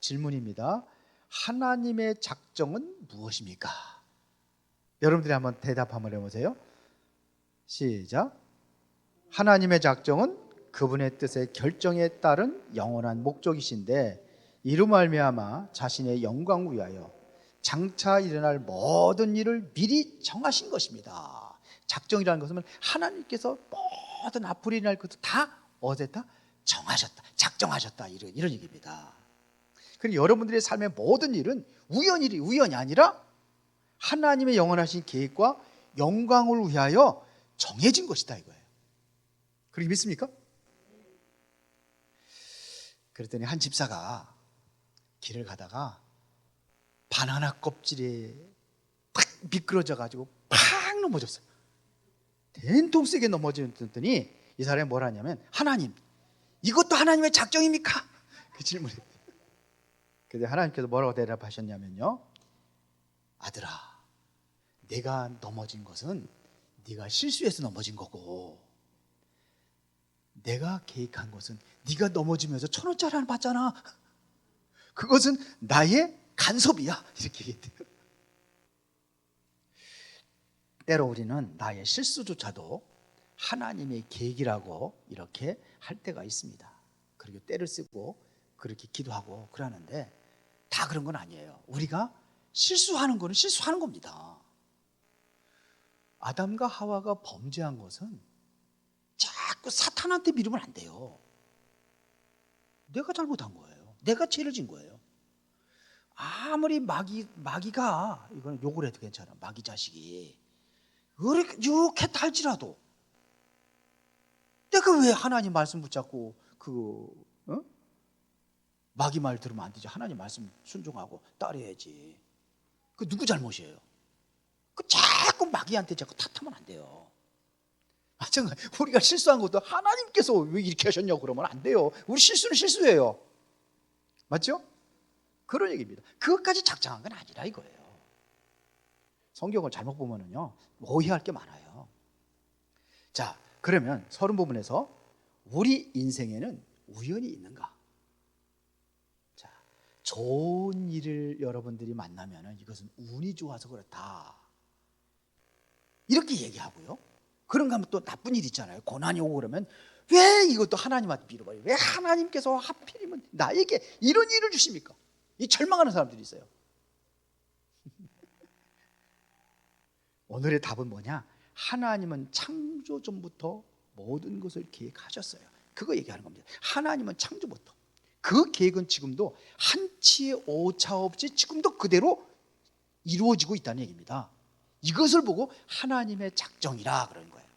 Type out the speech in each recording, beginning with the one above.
질문입니다. 하나님의 작정은 무엇입니까? 여러분들이 한번 대답 한번 해보세요. 시작. 하나님의 작정은 그분의 뜻의 결정에 따른 영원한 목적이신데 이로 말미암아 자신의 영광을 위하여 장차 일어날 모든 일을 미리 정하신 것입니다. 작정이라는 것은 하나님께서 모든 앞으로 일어날 것을 다 어디다 정하셨다, 작정하셨다, 이런 얘기입니다. 그리고 여러분들의 삶의 모든 일은 우연이 아니라 하나님의 영원하신 계획과 영광을 위하여 정해진 것이다 이거예요. 그렇게 믿습니까? 그랬더니 한 집사가 길을 가다가 바나나 껍질에 팍 미끄러져 가지고 팍 넘어졌어요. 된통 세게 넘어졌더니 이 사람이 뭘 하냐면, 하나님, 이것도 하나님의 작정입니까? 그 질문을 했대요. 그래서 하나님께서 뭐라고 대답하셨냐면요, 아들아, 내가 넘어진 것은 네가 실수해서 넘어진 거고, 내가 계획한 것은 네가 넘어지면서 1,000원짜리 하나 받잖아. 그것은 나의 간섭이야. 이렇게 얘기해요. 때로 우리는 나의 실수조차도 하나님의 계획이라고 이렇게 할 때가 있습니다. 그리고 때를 쓰고 그렇게 기도하고 그러는데 다 그런 건 아니에요. 우리가 실수하는 거는 실수하는 겁니다. 아담과 하와가 범죄한 것은 자꾸 사탄한테 미루면 안 돼요. 내가 잘못한 거예요. 내가 죄를 진 거예요. 아무리 마귀가, 이건 욕을 해도 괜찮아, 마귀 자식이 이렇게 할지라도 내가 왜 하나님 말씀 붙잡고 마귀 말 들으면 안 되지. 하나님 말씀 순종하고 따라야지. 그 누구 잘못이에요? 그 자꾸 마귀한테 자꾸 탓하면 안 돼요. 마찬가지, 우리가 실수한 것도 하나님께서 왜 이렇게 하셨냐고 그러면 안 돼요. 우리 실수는 실수예요. 맞죠? 그런 얘기입니다. 그것까지 작정한 건 아니라 이거예요. 성경을 잘못 보면은요, 오해할 게 많아요. 자, 그러면 서론 부분에서 우리 인생에는 우연이 있는가? 자, 좋은 일을 여러분들이 만나면은 이것은 운이 좋아서 그렇다, 이렇게 얘기하고요. 그런가 하면 또 나쁜 일 있잖아요. 고난이 오고 그러면 왜 이것도 하나님한테 빌어봐요. 왜 하나님께서 하필이면 나에게 이런 일을 주십니까? 이 절망하는 사람들이 있어요. 오늘의 답은 뭐냐? 하나님은 창조 전부터 모든 것을 계획하셨어요. 그거 얘기하는 겁니다. 하나님은 창조부터, 그 계획은 지금도 한치의 오차 없이 지금도 그대로 이루어지고 있다는 얘기입니다. 이것을 보고 하나님의 작정이라 그러는 거예요.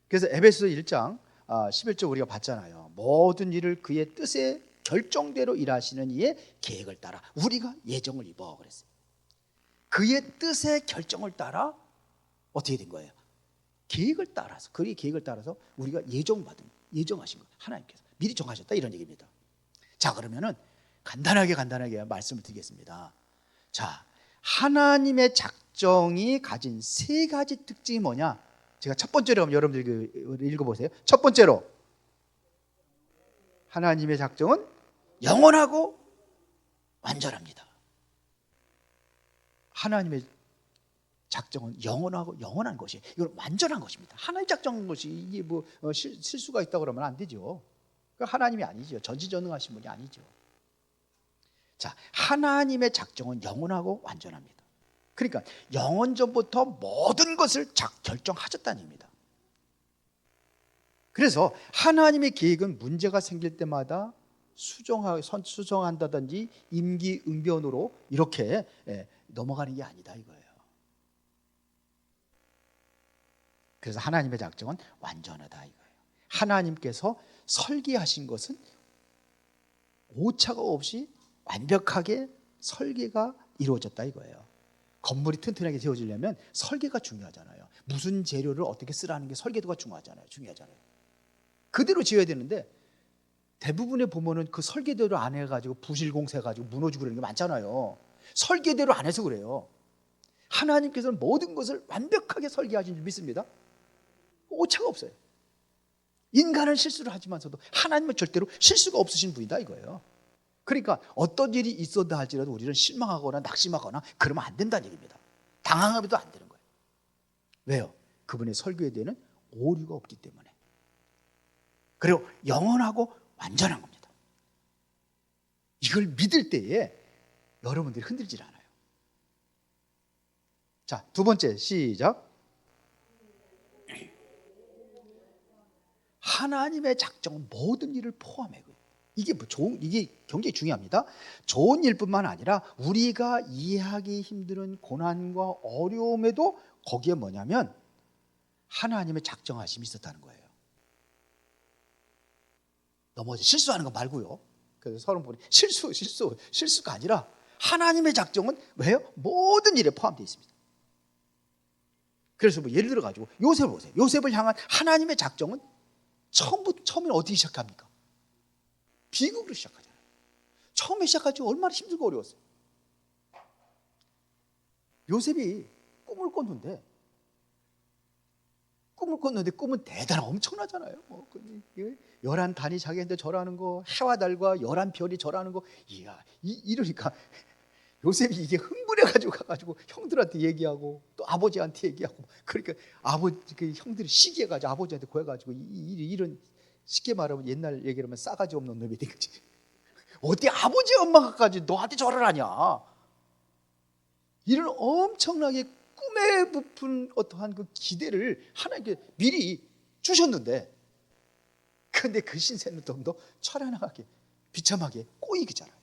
그래서 에베소서 1장 11절 우리가 봤잖아요. 모든 일을 그의 뜻에 결정대로 일하시는 이의 계획을 따라 우리가 예정을 입어 그랬어요. 그의 뜻의 결정을 따라 어떻게 된 거예요? 계획을 따라서, 그의 계획을 따라서 우리가 예정하신 거예요. 하나님께서 미리 정하셨다, 이런 얘기입니다. 자, 그러면은 간단하게 말씀을 드리겠습니다. 자, 하나님의 작정이 가진 세 가지 특징이 뭐냐? 제가 첫 번째로 여러분들 읽어보세요. 첫 번째로, 하나님의 작정은 영원하고 완전합니다. 하나님의 작정은 영원한 것이에요. 이건 완전한 것입니다. 하나님 작정한 것이 이게 실수가 있다고 그러면 안 되죠. 하나님이 아니죠. 전지전능하신 분이 아니죠. 자, 하나님의 작정은 영원하고 완전합니다. 그러니까 영원전부터 모든 것을 결정하셨다는 얘기입니다. 그래서 하나님의 계획은 문제가 생길 때마다 수정한다든지 임기응변으로 이렇게 넘어가는 게 아니다 이거예요. 그래서 하나님의 작정은 완전하다 이거예요. 하나님께서 설계하신 것은 오차가 없이 완벽하게 설계가 이루어졌다 이거예요. 건물이 튼튼하게 세워지려면 설계가 중요하잖아요. 무슨 재료를 어떻게 쓰라는 게 설계도가 중요하잖아요. 그대로 지어야 되는데 대부분에 보면은 그 설계대로 안 해가지고 부실공사 해가지고 무너지고 그러는 게 많잖아요. 설계대로 안 해서 그래요. 하나님께서는 모든 것을 완벽하게 설계하신 줄 믿습니다. 오차가 없어요. 인간은 실수를 하지만서도 하나님은 절대로 실수가 없으신 분이다 이거예요. 그러니까 어떤 일이 있었다 할지라도 우리는 실망하거나 낙심하거나 그러면 안 된다는 얘기입니다. 당황하면도 안 되는 거예요. 왜요? 그분의 설교에 대한 오류가 없기 때문에. 그리고 영원하고 완전한 겁니다. 이걸 믿을 때에 여러분들이 흔들질 않아요. 자, 두 번째 시작. 하나님의 작정은 모든 일을 포함해요. 이게 이게 굉장히 중요합니다. 좋은 일뿐만 아니라 우리가 이해하기 힘든 고난과 어려움에도 거기에 뭐냐면 하나님의 작정하심이 있었다는 거예요. 넘어져 실수하는 거 말고요. 그래서 서론 보니 실수가 아니라 하나님의 작정은 왜요? 모든 일에 포함되어 있습니다. 그래서 뭐 예를 들어 가지고 요셉을 보세요. 요셉을 향한 하나님의 작정은 처음에 어떻게 시작합니까? 비극으로 시작하잖아요. 처음에 시작할 때 얼마나 힘들고 어려웠어요. 요셉이 꿈을 꿨는데 꿈은 대단한 엄청나잖아요. 11단이 자기한테 절하는 거, 해와 달과 11별이 절하는 거, 이러니까 요셉이 이게 흥분해가지고 가가지고 형들한테 얘기하고 또 아버지한테 얘기하고, 그러니까 그 형들이 시기해가지고 아버지한테 구해가지고 이런, 쉽게 말하면 옛날 얘기로 하면 싸가지 없는 놈이 된 거지. 어디 아버지 엄마가까지 너한테 절을 하냐. 이런 엄청나게 꿈에 부푼 어떠한 그 기대를 하나님께 미리 주셨는데, 그런데 그 신세는 더 처량하게 비참하게 꼬이기잖아요.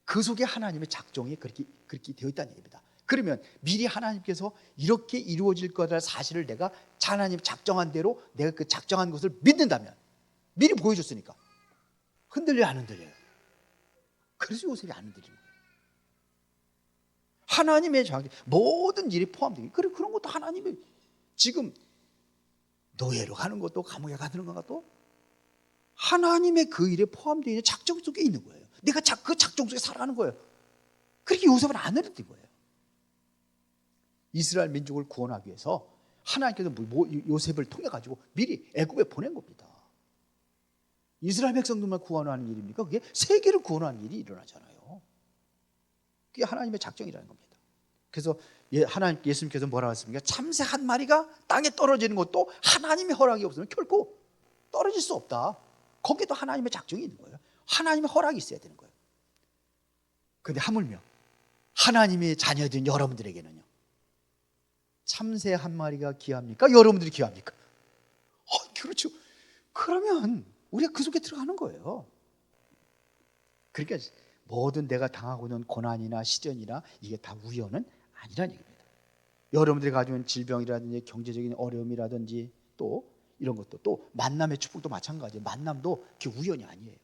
그 속에 하나님의 작정이 그렇게 되어 있다는 얘기입니다. 그러면 미리 하나님께서 이렇게 이루어질 거라는 사실을 내가 하나님 작정한 대로 내가 그 작정한 것을 믿는다면, 미리 보여줬으니까 흔들려 안 흔들려요? 그래서 요셉이 안 흔들리는 거예요. 하나님의 작정, 모든 일이 포함되기. 그런 것도 하나님의, 지금 노예로 가는 것도 감옥에 가는 것도 하나님의 그 일에 포함되어 있는 작정 속에 있는 거예요. 내가 그 작정 속에 살아가는 거예요. 그렇게 요셉은 안 흔들린 거예요. 이스라엘 민족을 구원하기 위해서 하나님께서 요셉을 통해 가지고 미리 애굽에 보낸 겁니다. 이스라엘 백성들만 구원하는 일입니까? 그게 세계를 구원하는 일이 일어나잖아요. 그게 하나님의 작정이라는 겁니다. 그래서 예수님께서 뭐라고 했습니까? 참새 한 마리가 땅에 떨어지는 것도 하나님의 허락이 없으면 결코 떨어질 수 없다. 거기에도 하나님의 작정이 있는 거예요. 하나님의 허락이 있어야 되는 거예요. 그런데 하물며 하나님의 자녀들인 여러분들에게는요, 참새 한 마리가 귀합니까? 여러분들이 귀합니까? 그렇죠. 그러면 우리가 그 속에 들어가는 거예요. 그러니까 모든 내가 당하고 있는 고난이나 시련이나 이게 다 우연은 아니라는 얘기입니다. 여러분들이 가지고 있는 질병이라든지 경제적인 어려움이라든지 또 이런 것도, 또 만남의 축복도 마찬가지예요. 만남도 그게 우연이 아니에요.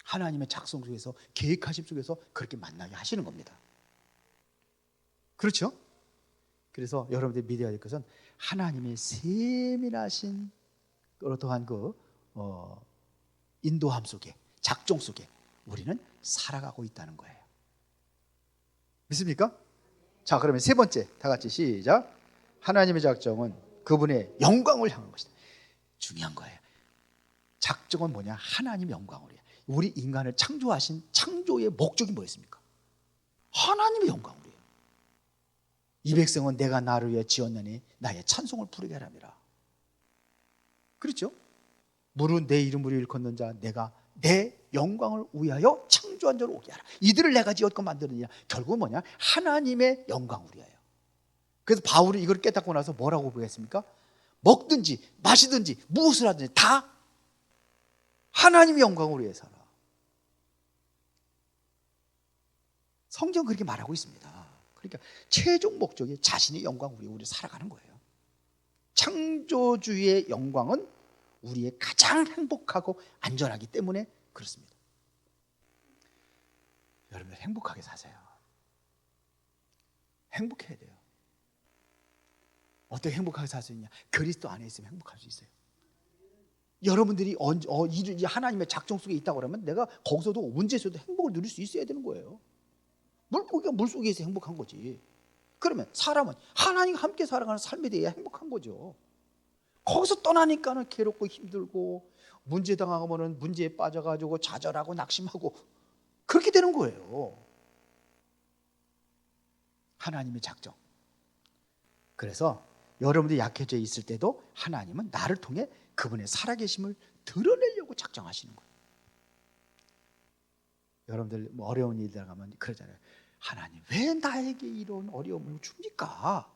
하나님의 작성 속에서, 계획하심 속에서 그렇게 만나게 하시는 겁니다. 그렇죠? 그래서 여러분들이 믿어야 될 것은 하나님의 세밀하신 어떠한 인도함 속에, 작정 속에 우리는 살아가고 있다는 거예요. 믿습니까? 자, 그러면 세 번째, 다 같이 시작. 하나님의 작정은 그분의 영광을 향한 것이다. 중요한 거예요. 작정은 뭐냐? 하나님의 영광을 위해. 우리 인간을 창조하신 창조의 목적이 뭐였습니까? 하나님의 영광을 위해. 이 백성은 내가 나를 위해 지었느니 나의 찬송을 부르게 하람이라. 그렇죠? 물은 내 이름으로 일컫는 자, 내가 내 영광을 위하여 창조한 자를 오게 하라. 이들을 내가 지었고 만드느냐. 결국은 뭐냐? 하나님의 영광을 위하여. 그래서 바울이 이걸 깨닫고 나서 뭐라고 보겠습니까? 먹든지 마시든지 무엇을 하든지 다 하나님의 영광을 위해 살아. 성경은 그렇게 말하고 있습니다. 그러니까 최종 목적이 자신의 영광을 위해 우리 살아가는 거예요. 창조주의 영광은 우리의 가장 행복하고 안전하기 때문에 그렇습니다. 여러분들 행복하게 사세요. 행복해야 돼요. 어떻게 행복하게 살 수 있냐? 그리스도 안에 있으면 행복할 수 있어요. 여러분들이 하나님의 작정 속에 있다고 그러면 내가 거기서도 문제에서도 행복을 누릴 수 있어야 되는 거예요. 물고기가 물속에 있어 행복한 거지. 그러면 사람은 하나님과 함께 살아가는 삶에 대해 행복한 거죠. 거기서 떠나니까는 괴롭고 힘들고 문제 당하면은 문제에 빠져가지고 좌절하고 낙심하고 그렇게 되는 거예요. 하나님의 작정. 그래서 여러분들이 약해져 있을 때도 하나님은 나를 통해 그분의 살아계심을 드러내려고 작정하시는 거예요. 여러분들 뭐 어려운 일 당하면 그러잖아요. 하나님 왜 나에게 이런 어려움을 줍니까?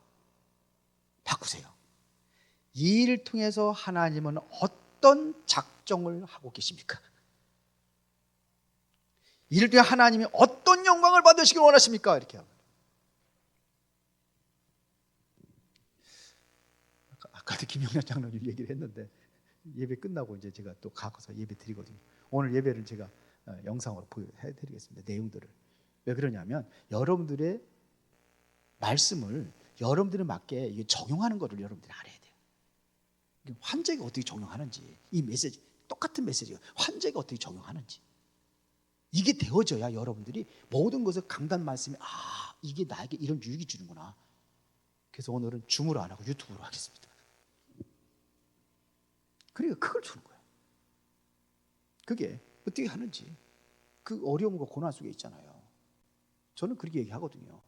바꾸세요. 이 일을 통해서 하나님은 어떤 작정을 하고 계십니까? 이를 통해 하나님이 어떤 영광을 받으시길 원하십니까? 이렇게 하고. 아까도 김영란 장로님 얘기를 했는데 예배 끝나고 이제 제가 또 가서 예배 드리거든요. 오늘 예배를 제가 영상으로 해드리겠습니다. 내용들을. 왜 그러냐면 여러분들의 말씀을 여러분들에 맞게 적용하는 것을 여러분들이 알아야 돼요. 환자에게 어떻게 적용하는지, 이 메시지, 똑같은 메시지가 환자에게 어떻게 적용하는지 이게 되어져야 여러분들이 모든 것을 강단 말씀이 이게 나에게 이런 유익이 주는구나. 그래서 오늘은 줌으로 안 하고 유튜브로 하겠습니다. 그러니까 그걸 주는 거예요. 그게 어떻게 하는지 그 어려움과 고난 속에 있잖아요. 저는 그렇게 얘기하거든요.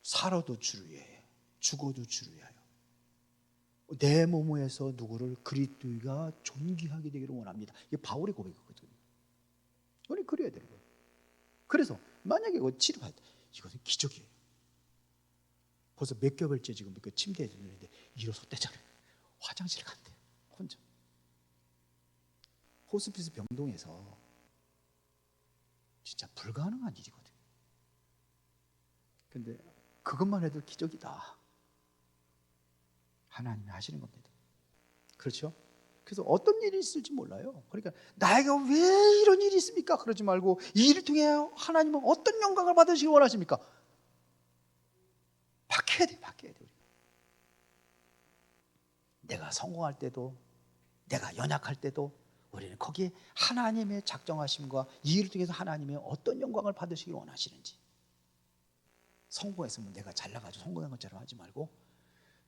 살아도 주를 위해, 죽어도 주를 위하여 내 몸에서 누구를 그리스도가 존귀하게 되기를 원합니다. 이게 바울의 고백이거든요. 우리 그래야 되는 거예요. 그래서 만약에 이거 치료할 때 이것은 기적이에요. 벌써 몇 개월째 지금 그 침대에 있는데 일어섰대잖아요. 화장실 간대요. 혼자. 호스피스 병동에서 진짜 불가능한 일이거든요. 근데 그것만 해도 기적이다. 하나님이 하시는 겁니다. 그렇죠? 그래서 어떤 일이 있을지 몰라요. 그러니까 나에게 왜 이런 일이 있습니까? 그러지 말고 이 일을 통해 하나님은 어떤 영광을 받으시기 원하십니까? 바뀌어야 돼, 바뀌어야 돼. 내가 성공할 때도, 내가 연약할 때도 우리는 거기에 하나님의 작정하심과 이 일을 통해서 하나님의 어떤 영광을 받으시길 원하시는지. 성공했으면 내가 잘나가지고 성공한 것처럼 하지 말고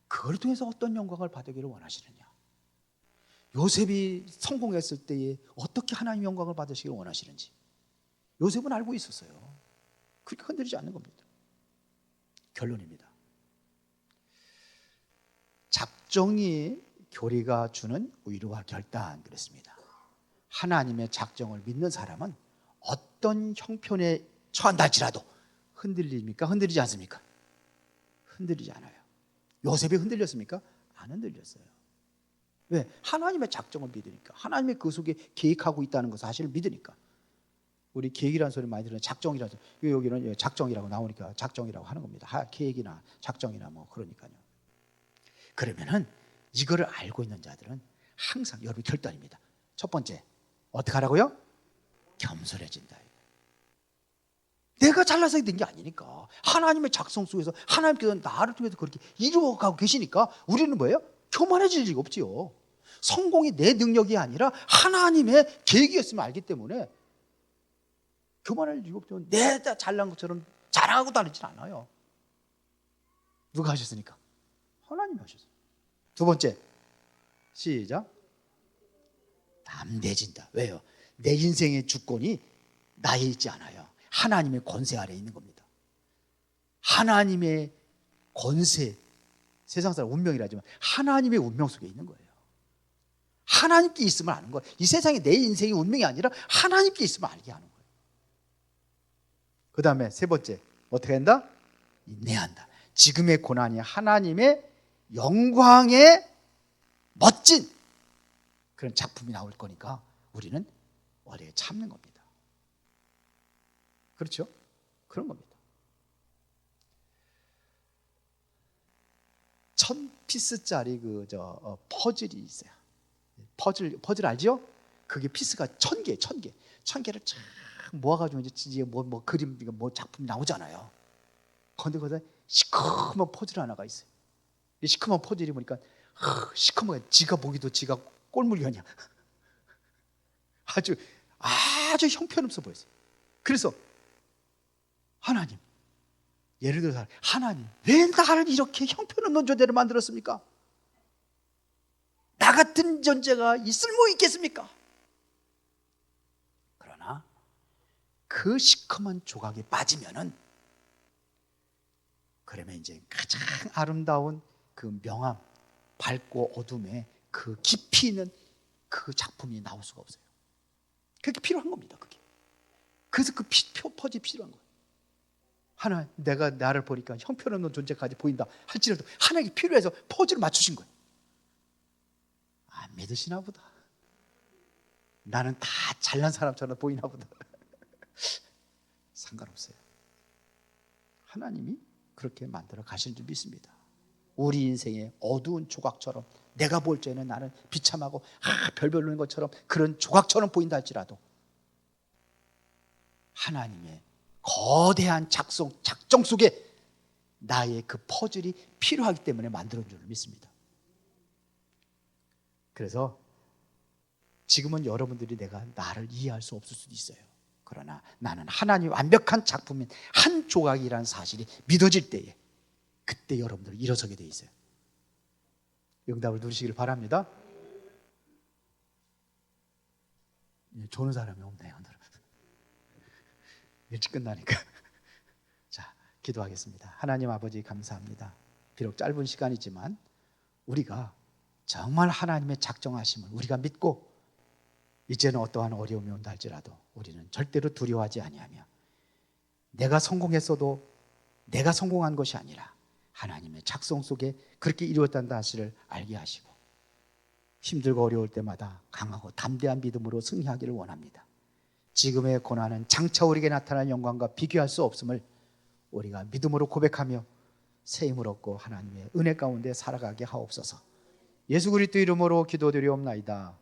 그걸 통해서 어떤 영광을 받으기를 원하시느냐. 요셉이 성공했을 때에 어떻게 하나님의 영광을 받으시길 원하시는지 요셉은 알고 있었어요. 그렇게 흔들리지 않는 겁니다. 결론입니다. 작정이 교리가 주는 위로와 결단 그랬습니다. 하나님의 작정을 믿는 사람은 어떤 형편에 처한다 할지라도 흔들립니까? 흔들리지 않습니까? 흔들리지 않아요. 요셉이 흔들렸습니까? 안 흔들렸어요. 왜? 하나님의 작정을 믿으니까. 하나님의 그 속에 계획하고 있다는 것 사실을 믿으니까. 우리 계획이라는 소리 많이 들으면 작정이라서 여기는 작정이라고 나오니까 작정이라고 하는 겁니다. 계획이나 작정이나 뭐 그러니까요. 그러면은 이거를 알고 있는 자들은 항상 여러분 결단입니다. 첫 번째 어떻게 하라고요? 겸손해진다. 내가 잘나서 된 게 아니니까 하나님의 작성 속에서 하나님께서 나를 통해서 그렇게 이루어가고 계시니까 우리는 뭐예요? 교만해질 리가 없지요. 성공이 내 능력이 아니라 하나님의 계획이었으면 알기 때문에 교만할 리가 없죠. 내가 잘난 것처럼 자랑하고 다니진 않아요. 누가 하셨으니까? 하나님이 하셨어요. 두 번째 시작. 담대해진다. 왜요? 내 인생의 주권이 나에 있지 않아요. 하나님의 권세 아래에 있는 겁니다. 하나님의 권세, 세상 사람 운명이라지만 하나님의 운명 속에 있는 거예요. 하나님께 있으면 아는 거예요. 이 세상에 내 인생의 운명이 아니라 하나님께 있으면 알게 하는 거예요. 그 다음에 세 번째 어떻게 한다? 인내한다. 지금의 고난이 하나님의 영광의 멋진 그런 작품이 나올 거니까 우리는 오래 참는 겁니다. 그렇죠? 그런 겁니다. 1000피스짜리 퍼즐이 있어요. 퍼즐 알죠? 그게 피스가 1000개. 1000개를 쫙 모아가지고 이제 뭐 그림, 뭐 작품이 나오잖아요. 그런데 거기다 시커먼 퍼즐 하나가 있어요. 이 시커먼 퍼즐이 보니까 시커먼 지가 보기도 지가 꼴물견이야. 아주 형편없어 보였어요. 그래서 하나님, 예를 들어서 하나님 왜 나를 이렇게 형편없는 존재로 만들었습니까? 나 같은 존재가 있을 뭐 있겠습니까? 그러나 그 시커먼 조각에 빠지면은, 그러면 이제 가장 아름다운 그 명암, 밝고 어둠의 그 깊이 있는 그 작품이 나올 수가 없어요. 그게 필요한 겁니다. 그게. 그래서 그 퍼즐이 필요한 거예요. 하나, 내가 나를 보니까 형편없는 존재까지 보인다 할지라도 하나님이 필요해서 퍼즐을 맞추신 거예요. 안 믿으시나 보다. 나는 다 잘난 사람처럼 보이나 보다. 상관없어요. 하나님이 그렇게 만들어 가신 줄 믿습니다. 우리 인생의 어두운 조각처럼, 내가 볼 때는 나는 비참하고 별 별로인 것처럼 그런 조각처럼 보인다 할지라도 하나님의 거대한 작정 속에 나의 그 퍼즐이 필요하기 때문에 만들어준 줄 믿습니다. 그래서 지금은 여러분들이 나를 이해할 수 없을 수도 있어요. 그러나 나는 하나님의 완벽한 작품인 한 조각이라는 사실이 믿어질 때에, 그때 여러분들 일어서게 돼 있어요. 응답을 누리시길 바랍니다. 조는 사람이 없네요, 오늘은. 일찍 끝나니까. 자, 기도하겠습니다. 하나님 아버지, 감사합니다. 비록 짧은 시간이지만 우리가 정말 하나님의 작정하심을 우리가 믿고, 이제는 어떠한 어려움이 온다 할지라도 우리는 절대로 두려워하지 아니하며, 내가 성공했어도 내가 성공한 것이 아니라 하나님의 작성 속에 그렇게 이루었다는 사실을 알게 하시고, 힘들고 어려울 때마다 강하고 담대한 믿음으로 승리하기를 원합니다. 지금의 고난은 장차 우리에게 나타난 영광과 비교할 수 없음을 우리가 믿음으로 고백하며 새 힘을 얻고 하나님의 은혜 가운데 살아가게 하옵소서. 예수 그리스도 이름으로 기도드리옵나이다.